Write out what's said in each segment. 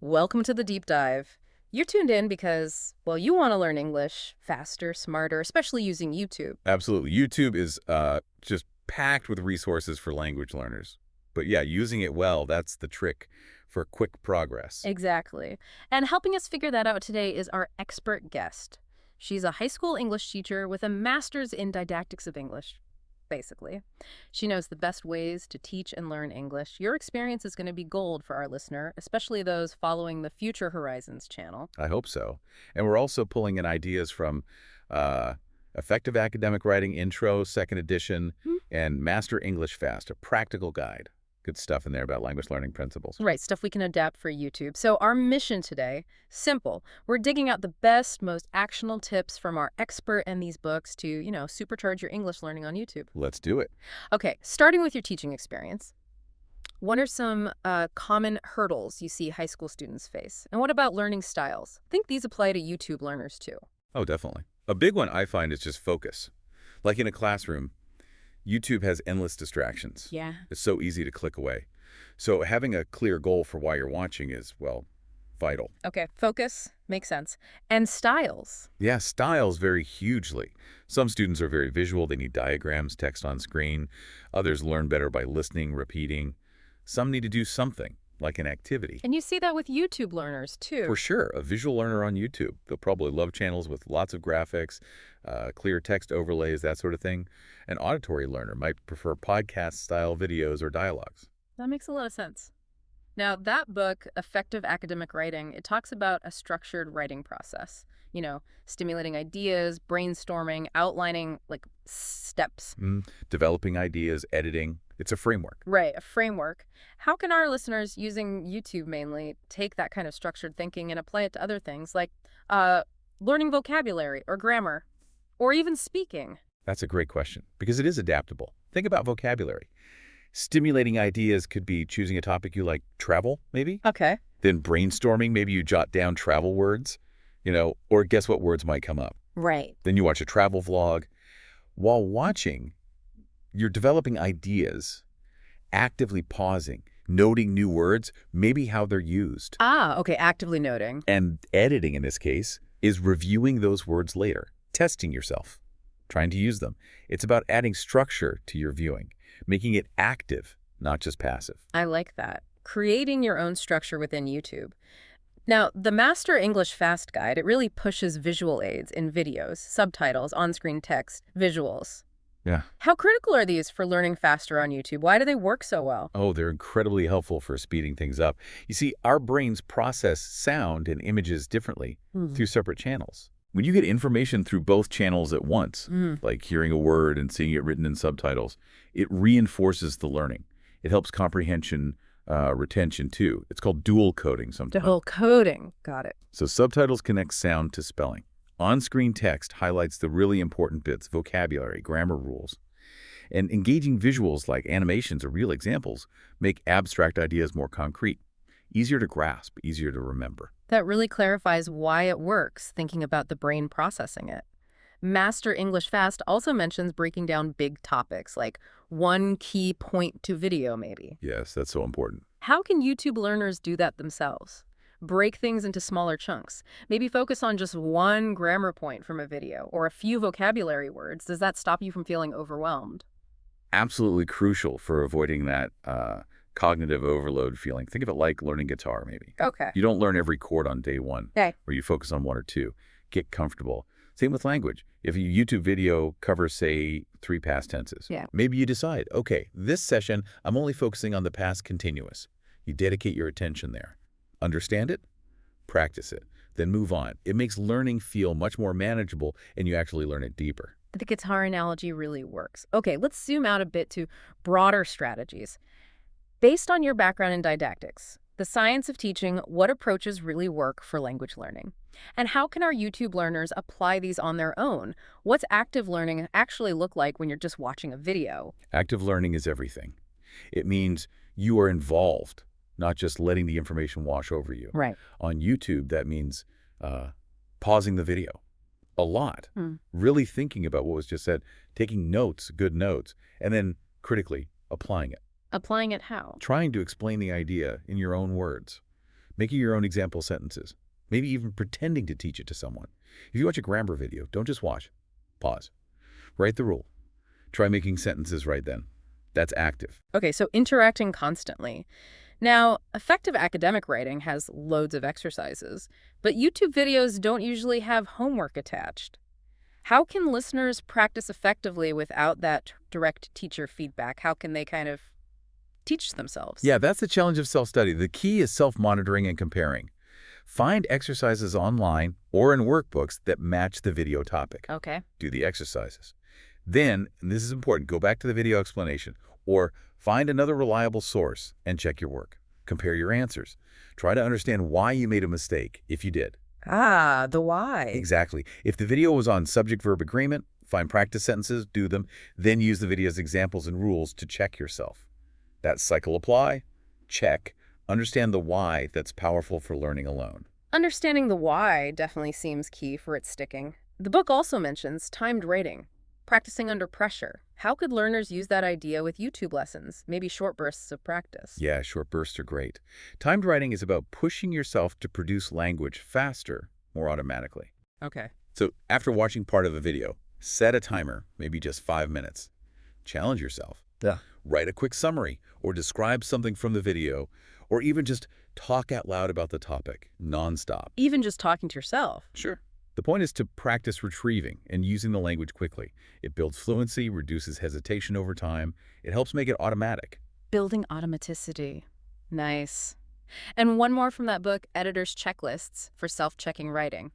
Welcome to the deep dive. You're tuned in because, well, you want to learn English faster, smarter, especially using YouTube. Absolutely. YouTube is just packed with resources for language learners. But yeah, using it well, that's the trick for quick progress. Exactly. And helping us figure that out today is our expert guest. She's a high school English teacher with a master's in didactics of English, basically. She knows the best ways to teach and learn English. Your experience is going to be gold for our listener, especially those following the Future Horizons channel. I hope so. And we're also pulling in ideas from Effective Academic Writing Intro, Second Edition, and Master English Fast, a practical guide. Good stuff in there about language learning principles. Right, stuff we can adapt for YouTube. So our mission today, simple. We're digging out the best, most actionable tips from our expert and these books to, supercharge your English learning on YouTube. Let's do it. Okay, starting with your teaching experience. What are some common hurdles you see high school students face? And what about learning styles? I think these apply to YouTube learners too. Oh, definitely. A big one I find is just focus. Like in a classroom, YouTube has endless distractions. Yeah. It's so easy to click away. So having a clear goal for why you're watching is, well, vital. Okay, focus. Makes sense. And styles. Yeah, styles vary hugely. Some students are very visual. They need diagrams, text on screen. Others learn better by listening, repeating. Some need to do something, like an activity. And you see that with YouTube learners too. For sure, a visual learner on YouTube. They'll probably love channels with lots of graphics, clear text overlays, that sort of thing. An auditory learner might prefer podcast-style videos or dialogues. That makes a lot of sense. Now, that book, Effective Academic Writing, it talks about a structured writing process. Stimulating ideas, brainstorming, outlining, steps. Developing ideas, editing. It's a framework. Right, a framework. How can our listeners, using YouTube mainly, take that kind of structured thinking and apply it to other things, like learning vocabulary or grammar, or even speaking? That's a great question, because it is adaptable. Think about vocabulary. Stimulating ideas could be choosing a topic you like, travel, maybe? Okay. Then brainstorming, maybe you jot down travel words, or guess what words might come up. Right. Then you watch a travel vlog. While watching, you're developing ideas, actively pausing, noting new words, maybe how they're used. Okay, actively noting. And editing, in this case, is reviewing those words later, testing yourself, trying to use them. It's about adding structure to your viewing, making it active, not just passive. I like that. Creating your own structure within YouTube. Now, the Master English Fast Guide, it really pushes visual aids in videos, subtitles, on-screen text, visuals. Yeah. How critical are these for learning faster on YouTube? Why do they work so well? Oh, they're incredibly helpful for speeding things up. You see, our brains process sound and images differently through separate channels. When you get information through both channels at once, like hearing a word and seeing it written in subtitles, it reinforces the learning. It helps comprehension, retention too. It's called dual coding sometimes. Dual coding. Got it. So subtitles connect sound to spelling. On-screen text highlights the really important bits, vocabulary, grammar rules. And engaging visuals like animations or real examples make abstract ideas more concrete, easier to grasp, easier to remember. That really clarifies why it works, thinking about the brain processing it. Master English Fast also mentions breaking down big topics, like one key point to video, maybe. Yes, that's so important. How can YouTube learners do that themselves? Break things into smaller chunks. Maybe focus on just one grammar point from a video or a few vocabulary words. Does that stop you from feeling overwhelmed? Absolutely crucial for avoiding that cognitive overload feeling. Think of it like learning guitar, maybe. Okay. You don't learn every chord on day one, Okay. or you focus on one or two. Get comfortable. Same with language. If a YouTube video covers, say, 3 past tenses, maybe you decide, okay, this session, I'm only focusing on the past continuous. You dedicate your attention there. Understand it, practice it, then move on. It makes learning feel much more manageable, and you actually learn it deeper. The guitar analogy really works. Okay, let's zoom out a bit to broader strategies. Based on your background in didactics, the science of teaching, what approaches really work for language learning? And how can our YouTube learners apply these on their own? What's active learning actually look like when you're just watching a video? Active learning is everything. It means you are involved, not just letting the information wash over you. Right. On YouTube, that means pausing the video a lot, really thinking about what was just said, taking notes, good notes, and then critically applying it. Applying it how? Trying to explain the idea in your own words. making your own example sentences, maybe even pretending to teach it to someone. If you watch a grammar video, don't just watch. Pause. Write the rule. Try making sentences right then. That's active. Okay, so interacting constantly. Now, effective academic writing has loads of exercises, but YouTube videos don't usually have homework attached. How can listeners practice effectively without that direct teacher feedback? How can they kind of teach themselves? Yeah, that's the challenge of self-study. The key is self-monitoring and comparing. Find exercises online or in workbooks that match the video topic. Okay. Do the exercises. Then, and this is important, go back to the video explanation or find another reliable source and check your work. Compare your answers. Try to understand why you made a mistake, if you did. Ah, the why. Exactly. If the video was on subject-verb agreement, find practice sentences, do them, then use the video's examples and rules to check yourself. That cycle apply, check, understand the why that's powerful for learning alone. Understanding the why definitely seems key for it sticking. The book also mentions timed rating, practicing under pressure. How could learners use that idea with YouTube lessons, maybe short bursts of practice? Yeah, short bursts are great. Timed writing is about pushing yourself to produce language faster, more automatically. Okay. So after watching part of a video, set a timer, maybe just 5 minutes. Challenge yourself. Yeah. Write a quick summary or describe something from the video, or even just talk out loud about the topic, nonstop. Even just talking to yourself? Sure. The point is to practice retrieving and using the language quickly. It builds fluency, reduces hesitation over time. It helps make it automatic. Building automaticity. Nice. And one more from that book, Editor's Checklists for Self-Checking Writing.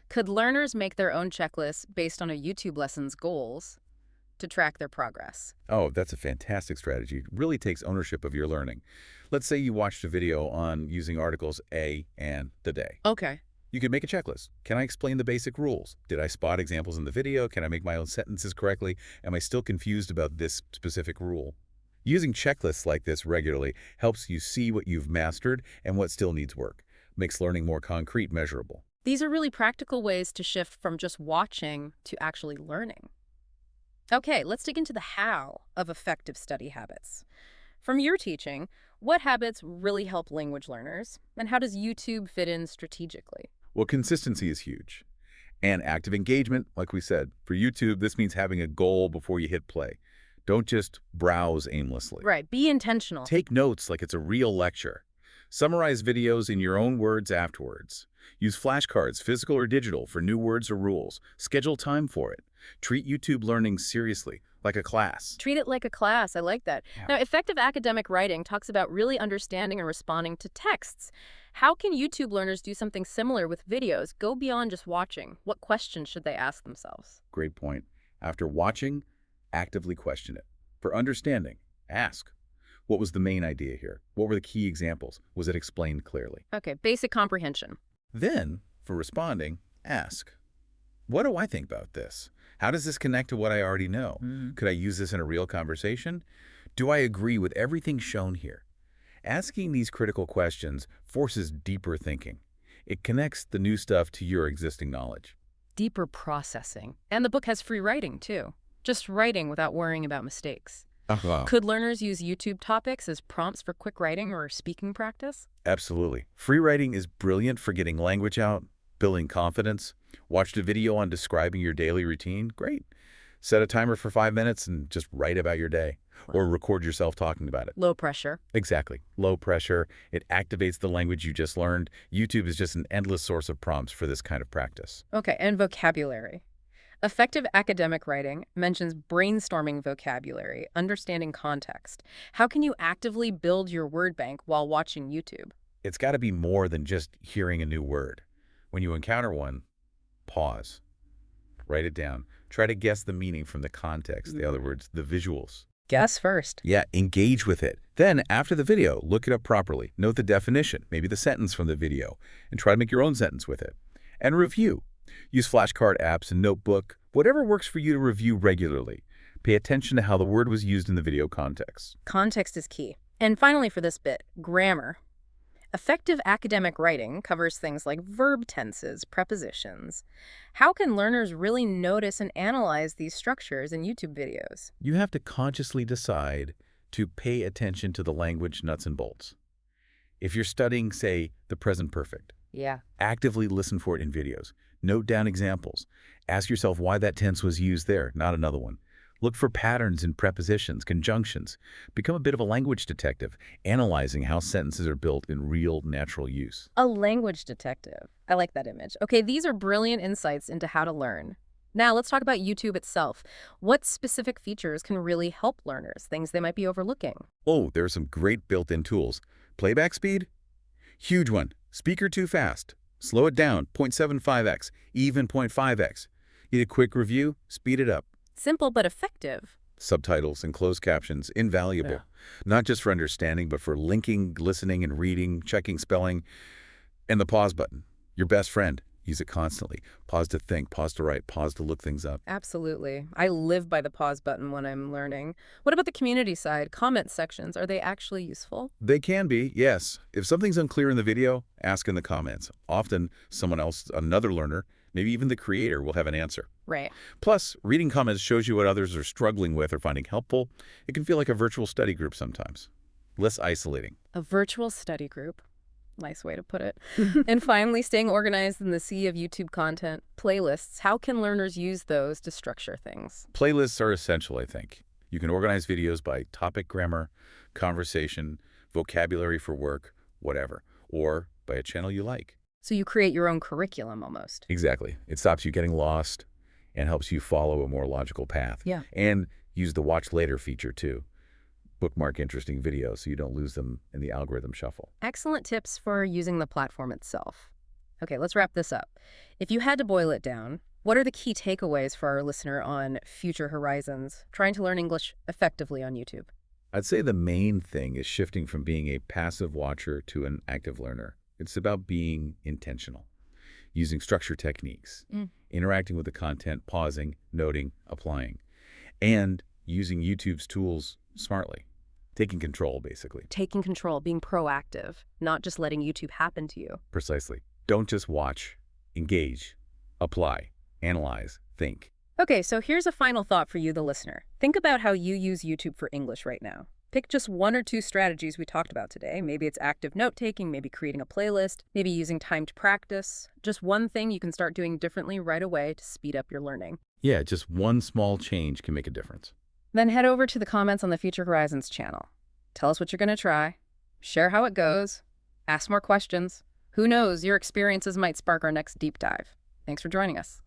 Could learners make their own checklists based on a YouTube lesson's goals to track their progress? Oh, that's a fantastic strategy. It really takes ownership of your learning. Let's say you watched a video on using articles a and the day. Okay. You can make a checklist. Can I explain the basic rules? Did I spot examples in the video? Can I make my own sentences correctly? Am I still confused about this specific rule? Using checklists like this regularly helps you see what you've mastered and what still needs work. Makes learning more concrete, measurable. These are really practical ways to shift from just watching to actually learning. Okay, let's dig into the how of effective study habits. From your teaching, what habits really help language learners, and how does YouTube fit in strategically? Well, consistency is huge. And active engagement, like we said. For YouTube, this means having a goal before you hit play. Don't just browse aimlessly. Right, be intentional. Take notes like it's a real lecture. Summarize videos in your own words afterwards. Use flashcards, physical or digital, for new words or rules. Schedule time for it. Treat YouTube learning seriously, like a class. Treat it like a class. I like that. Yeah. Now, effective academic writing talks about really understanding and responding to texts. How can YouTube learners do something similar with videos? Go beyond just watching. What questions should they ask themselves? Great point. After watching, actively question it. For understanding, ask. What was the main idea here? What were the key examples? Was it explained clearly? Okay, basic comprehension. Then, for responding, ask. What do I think about this? How does this connect to what I already know? Could I use this in a real conversation? Do I agree with everything shown here? Asking these critical questions forces deeper thinking. It connects the new stuff to your existing knowledge. Deeper processing. And the book has free writing, too. Just writing without worrying about mistakes. Could learners use YouTube topics as prompts for quick writing or speaking practice? Absolutely. Free writing is brilliant for getting language out, building confidence. Watched a video on describing your daily routine? Great. Set a timer for 5 minutes and just write about your day. Or record yourself talking about it. Low pressure. Exactly. Low pressure. It activates the language you just learned. YouTube is just an endless source of prompts for this kind of practice. Okay, and vocabulary. Effective academic writing mentions brainstorming vocabulary, understanding context. How can you actively build your word bank while watching YouTube? It's got to be more than just hearing a new word. When you encounter one, pause. Write it down. Try to guess the meaning from the context, in other words, the visuals. Guess first. Yeah, engage with it. Then, after the video, look it up properly. Note the definition, maybe the sentence from the video, and try to make your own sentence with it. And review. Use flashcard apps and notebook, whatever works for you to review regularly. Pay attention to how the word was used in the video context. Context is key. And finally for this bit, grammar. Effective academic writing covers things like verb tenses, prepositions. How can learners really notice and analyze these structures in YouTube videos? You have to consciously decide to pay attention to the language nuts and bolts. If you're studying, say, the present perfect, Yeah. actively listen for it in videos. Note down examples. Ask yourself why that tense was used there, not another one. Look for patterns in prepositions, conjunctions. Become a bit of a language detective, analyzing how sentences are built in real, natural use. A language detective. I like that image. Okay, these are brilliant insights into how to learn. Now, let's talk about YouTube itself. What specific features can really help learners, things they might be overlooking? Oh, there are some great built-in tools. Playback speed? Huge one. Speaker too fast. Slow it down, 0.75x, even 0.5x. Need a quick review? Speed it up. Simple but effective. Subtitles and closed captions, invaluable. Yeah. Not just for understanding, but for linking, listening, and reading, checking spelling. And the pause button, your best friend. Use it constantly. Pause to think, pause to write, pause to look things up. Absolutely. I live by the pause button when I'm learning. What about the community side? Comment sections, are they actually useful? They can be, yes. If something's unclear in the video, ask in the comments. Often, someone else, another learner, maybe even the creator, will have an answer. Right. Plus, reading comments shows you what others are struggling with or finding helpful. It can feel like a virtual study group sometimes. Less isolating. A virtual study group. Nice way to put it. And finally, staying organized in the sea of YouTube content, playlists. How can learners use those to structure things? Playlists are essential, I think. You can organize videos by topic, grammar, conversation, vocabulary for work, whatever, or by a channel you like. So you create your own curriculum almost. Exactly. It stops you getting lost and helps you follow a more logical path. Yeah. And use the watch later feature too. Bookmark interesting videos so you don't lose them in the algorithm shuffle. Excellent tips for using the platform itself. Okay, let's wrap this up. If you had to boil it down, what are the key takeaways for our listener on future horizons, trying to learn English effectively on YouTube? I'd say the main thing is shifting from being a passive watcher to an active learner. It's about being intentional, using structure techniques, interacting with the content, pausing, noting, applying, and using YouTube's tools smartly. Taking control, basically. Taking control, being proactive, not just letting YouTube happen to you. Precisely. Don't just watch. Engage. Apply. Analyze. Think. Okay, so here's a final thought for you, the listener. Think about how you use YouTube for English right now. Pick just one or two strategies we talked about today. Maybe it's active note-taking, maybe creating a playlist, maybe using timed practice. Just one thing you can start doing differently right away to speed up your learning. Yeah, just one small change can make a difference. Then head over to the comments on the Future Horizons channel. Tell us what you're going to try. Share how it goes. Ask more questions. Who knows, your experiences might spark our next deep dive. Thanks for joining us.